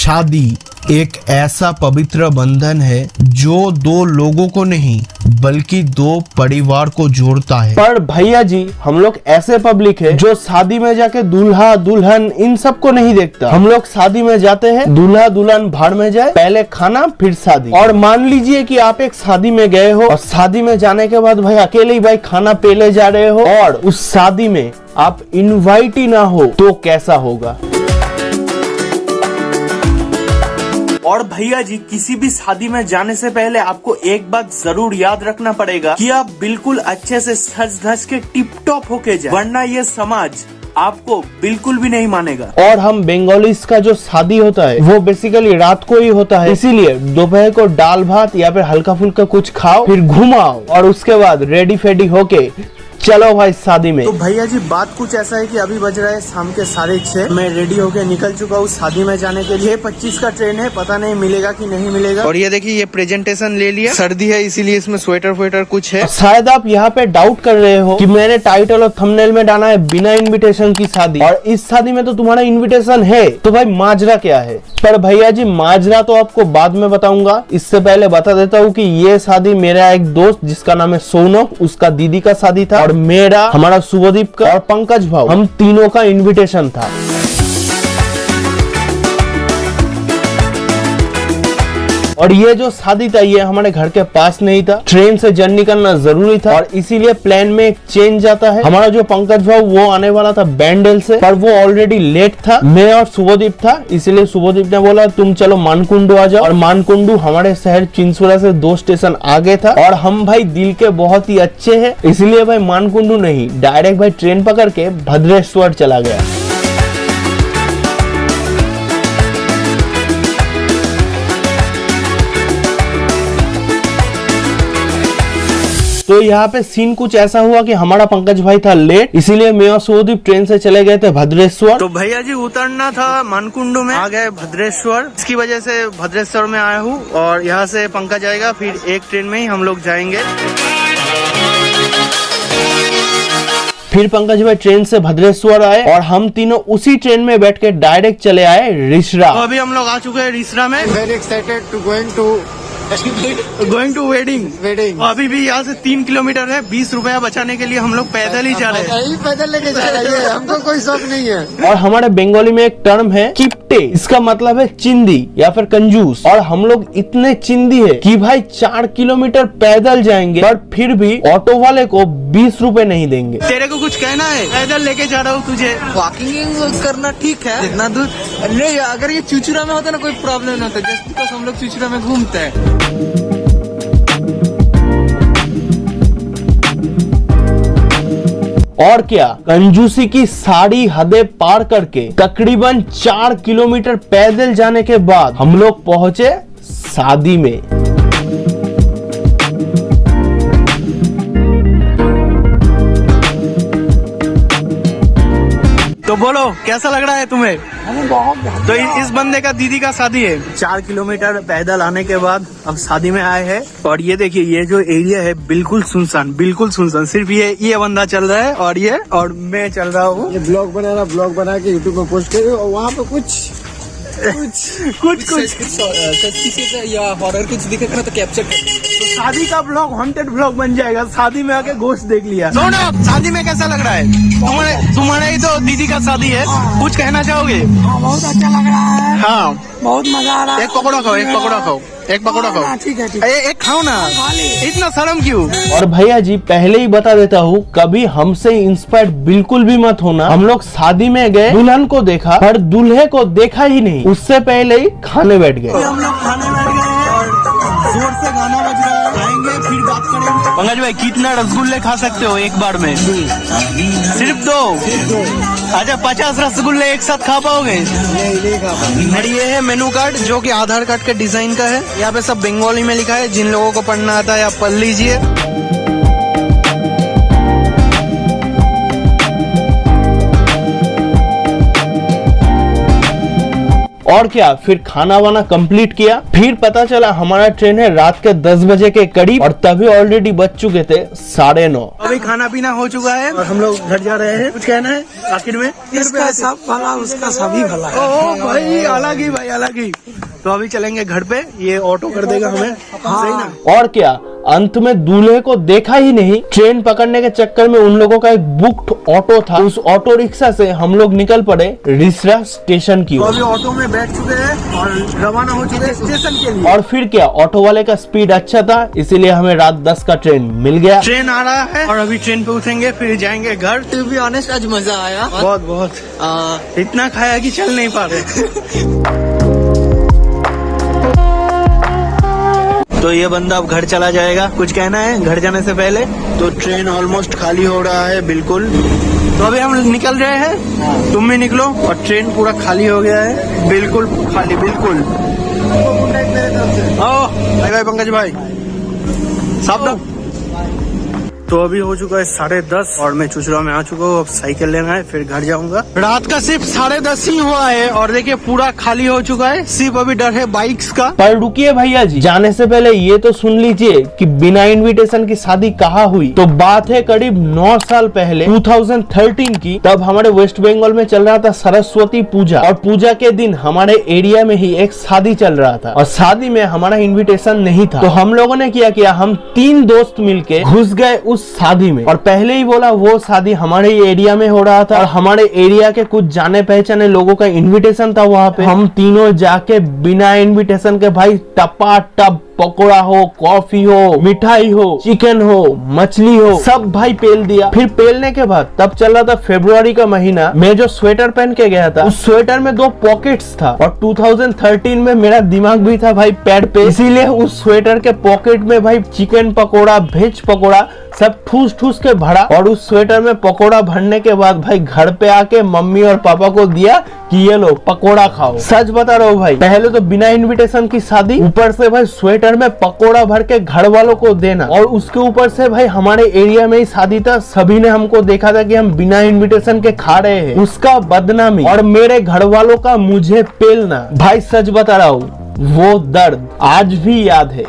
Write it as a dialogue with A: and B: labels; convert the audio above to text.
A: शादी एक ऐसा पवित्र बंधन है जो दो लोगों को नहीं बल्कि दो परिवार को जोड़ता है।
B: पर भैया जी, हम लोग ऐसे पब्लिक है जो शादी में जाके दूल्हा दुल्हन इन सब को नहीं देखता। हम लोग शादी में जाते हैं, दूल्हा दुल्हन भाड़ में जाए, पहले खाना फिर शादी। और मान लीजिए कि आप एक शादी में गए हो और शादी में जाने के बाद भाई अकेले ही भाई खाना पेले जा रहे हो और उस शादी में आप इनवाइट ही ना हो तो कैसा होगा।
C: और भैया जी, किसी भी शादी में जाने से पहले आपको एक बात जरूर याद रखना पड़ेगा कि आप बिल्कुल अच्छे से सज धज के टिप टॉप होके जाए, वरना ये समाज आपको बिल्कुल भी नहीं मानेगा।
B: और हम बंगालीज का जो शादी होता है वो बेसिकली रात को ही होता है, इसीलिए दोपहर को दाल भात या फिर हल्का फुल्का कुछ खाओ, फिर घुमाओ और उसके बाद रेडी फेडी होके चलो भाई शादी में।
C: तो भैया जी, बात कुछ ऐसा है कि अभी बज रहा है शाम के 6:30। मैं रेडी होके निकल चुका हूँ शादी में जाने के लिए। 25 का ट्रेन है, पता नहीं मिलेगा कि नहीं मिलेगा। और ये देखिए, ये प्रेजेंटेशन ले लिया। सर्दी है इसीलिए इसमें स्वेटर कुछ है।
B: शायद आप यहाँ पे डाउट कर रहे हो कि मैंने टाइटल और थंबनेल में डाला है बिना इनविटेशन की शादी, और इस शादी में तो तुम्हारा इनविटेशन है, तो भाई माजरा क्या है। पर भैया जी, माजरा तो आपको बाद में बताऊंगा। इससे पहले बता देता हूँ कि ये शादी मेरा एक दोस्त जिसका नाम है सोनम, उसका दीदी का शादी था, और मेरा, हमारा शुभदीप का और पंकज भाव, हम तीनों का इनविटेशन था। और ये जो शादी था ये हमारे घर के पास नहीं था, ट्रेन से जर्नी करना जरूरी था और इसीलिए प्लान में एक चेंज आता है। हमारा जो पंकज भाव वो आने वाला था बैंडल से, पर वो ऑलरेडी लेट था। मैं और शुभदीप था, इसीलिए शुभदीप ने बोला तुम चलो मानकुंडू आ जाओ। और मानकुंडू हमारे शहर चिंसुरा से 2 स्टेशन आगे था। और हम भाई दिल के बहुत ही अच्छे हैं, इसलिए भाई मानकुंडू नहीं, डायरेक्ट भाई ट्रेन पकड़ के भद्रेश्वर चला गया। तो यहाँ पे सीन कुछ ऐसा हुआ कि हमारा पंकज भाई था लेट, इसीलिए मैं और शुभदीप ट्रेन से चले गए थे भद्रेश्वर।
C: तो भैया जी, उतरना था मानकुंडू में, आ गए भद्रेश्वर। इसकी वजह से भद्रेश्वर में आया हूँ और यहाँ से पंकज आएगा, फिर एक ट्रेन में ही हम लोग जाएंगे।
B: फिर पंकज भाई ट्रेन से भद्रेश्वर आए और हम तीनों उसी ट्रेन में बैठ के डायरेक्ट चले आए रिसरा।
C: तो अभी हम लोग आ चुके हैं रिसरा में।
D: Very excited to
C: going to wedding. अभी भी यहाँ से 3 किलोमीटर है। 20 रुपया बचाने के लिए हम लोग पैदल ही जा रहे हैं।
D: पैदल लेके जा रहे हैं, हमको कोई शौक नहीं है।
B: और हमारे बंगाली में एक टर्म है किप्टे, इसका मतलब है चिंदी या फिर कंजूस। और हम लोग इतने चिंदी है कि भाई 4 किलोमीटर पैदल जाएंगे पर फिर भी ऑटो वाले को 20 रुपए नहीं देंगे।
C: तेरे को कुछ कहना है? पैदल लेके जा रहा हूँ तुझे।
D: वॉकिंग करना ठीक है, इतना दूर नहीं। अगर ये चुचुरा में होता ना कोई प्रॉब्लम नहीं होता, जस्ट बिकॉज हम लोग चुचुरा में घूमते हैं।
B: और क्या, कंजूसी की सारी हदें पार करके तकरीबन 4 किलोमीटर पैदल जाने के बाद हम लोग पहुंचे शादी में।
C: तो बोलो, कैसा लग रहा है तुम्हें? तो इस बंदे का दीदी का शादी है। 4 किलोमीटर पैदल आने के बाद अब शादी में आए हैं। और ये देखिए, ये जो एरिया है बिल्कुल सुनसान। सिर्फ ये बंदा चल रहा है और मैं चल रहा हूँ।
D: ये ब्लॉग बना के यूट्यूब में पोस्ट करें और वहाँ पे कुछ या हॉरर कुछ दिखेगा ना तो कैप्चर कर।
C: तो शादी का ब्लॉग हॉन्टेड ब्लॉग बन जाएगा। शादी में आके गोश्त देख लिया। शादी में कैसा लग रहा है? तुम्हारे ही तो दीदी का शादी है, कुछ कहना चाहोगे?
D: बहुत अच्छा लग रहा है।
C: हाँ,
D: बहुत मजा आ रहा है।
C: एक पकौड़ा खाओ। ठीक है। एक खाओ ना, इतना शर्म क्यों?
B: और भैया जी, पहले ही बता देता हूँ, कभी हमसे इंस्पायर्ड बिल्कुल भी मत होना। हम लोग शादी में गए, दुल्हन को देखा पर दूल्हे को देखा ही नहीं, उससे पहले ही खाने बैठ गए।
C: हम लोग खाने बैठ गए हैं और जोर से गाना बज रहा है। आएंगे फिर बात करेंगे। पंकज भाई, कितना रसगुल्ले खा सकते हो एक बार में? सिर्फ 2? अच्छा, 50 रसगुल्ले एक साथ खा पाओगे? और ये है मेनू कार्ड जो कि आधार कार्ड के डिजाइन का है। यहाँ पे सब बंगाली में लिखा है, जिन लोगों को पढ़ना आता है आप पढ़ लीजिए।
B: और क्या, फिर खाना वाना कंप्लीट किया। फिर पता चला हमारा ट्रेन है रात के 10 बजे के करीब और तभी ऑलरेडी बज चुके थे 9:30।
C: अभी खाना पीना हो चुका है और हम लोग घर जा रहे हैं। कुछ कहना है आखिर में?
E: इसका सब भला उसका सभी भला है।
C: ओ भाई अलग ही, भाई अलग ही। तो अभी चलेंगे घर पे, ये ऑटो कर देगा हमें। सही ना?
B: और क्या, अंत में दूल्हे को देखा ही नहीं। ट्रेन पकड़ने के चक्कर में उन लोगों का एक बुक्ड ऑटो था, उस ऑटो रिक्शा से हम लोग निकल पड़े रिसरा स्टेशन की ओर।
C: अभी ऑटो में बैठ चुके हैं और रवाना हो चुके हैं स्टेशन के लिए।
B: और फिर क्या, ऑटो वाले का स्पीड अच्छा था, इसीलिए हमें रात 10 का ट्रेन मिल गया।
C: ट्रेन आ रहा है और अभी ट्रेन पे उठेंगे, फिर जाएंगे घर।
D: टू बी ऑनेस्ट आज मजा आया
C: बहुत बहुत। इतना खाया कि चल नहीं पा रहे। तो ये बंदा अब घर चला जाएगा। कुछ कहना है घर जाने से पहले? तो ट्रेन ऑलमोस्ट खाली हो रहा है बिल्कुल। तो अभी हम निकल रहे हैं, तुम भी निकलो। और ट्रेन पूरा खाली हो गया है, बिल्कुल खाली, बिल्कुल। बाय बाय पंकज भाई, साहब। तो अभी हो चुका है 10:30 और मैं चुचरा में आ चुका हूँ। अब साइकिल लेना है, फिर घर जाऊंगा। रात का सिर्फ 10:30 ही हुआ है और देखिए पूरा खाली हो चुका है। सिर्फ अभी डर है बाइक्स का।
B: पर रुकिए भैया जी, जाने से पहले ये तो सुन लीजिए कि बिना इनविटेशन की शादी कहाँ हुई। तो बात है करीब 9 साल पहले 2013 की। तब हमारे वेस्ट बंगाल में चल रहा था सरस्वती पूजा और पूजा के दिन हमारे एरिया में ही एक शादी चल रहा था और शादी में हमारा इन्विटेशन नहीं था। तो हम लोगों ने किया, हम 3 दोस्त मिलके घुस गए उस शादी में। और पहले ही बोला वो शादी हमारे एरिया में हो रहा था और हमारे एरिया के कुछ जाने पहचाने लोगों का इनविटेशन था वहां पे। हम तीनों जाके बिना इनविटेशन के भाई टपाटप पकोड़ा हो, कॉफी हो, मिठाई हो, चिकन हो, मछली हो, सब भाई पेल दिया। फिर पेलने के बाद तब चल रहा था फरवरी का महीना। मैं जो स्वेटर पहन के गया था उस स्वेटर में 2 पॉकेट्स था और 2013 में मेरा दिमाग भी था भाई पैड पे, इसीलिए उस स्वेटर के पॉकेट में भाई चिकन पकोड़ा, वेज पकोड़ा सब ठूस ठूस के भरा। और उस स्वेटर में पकोड़ा भरने के बाद भाई घर पे आके मम्मी और पापा को दिया कि ये लो पकोड़ा खाओ। सच बता रहा हूँ भाई, पहले तो बिना इनविटेशन की शादी, ऊपर से भाई स्वेटर में पकोड़ा भर के घर वालों को देना और उसके ऊपर से भाई हमारे एरिया में ही शादी था। सभी ने हमको देखा था कि हम बिना इनविटेशन के खा रहे हैं, उसका बदनामी और मेरे घर वालों का मुझे पेलना। भाई सच बता रहा हूँ, वो दर्द आज भी याद है।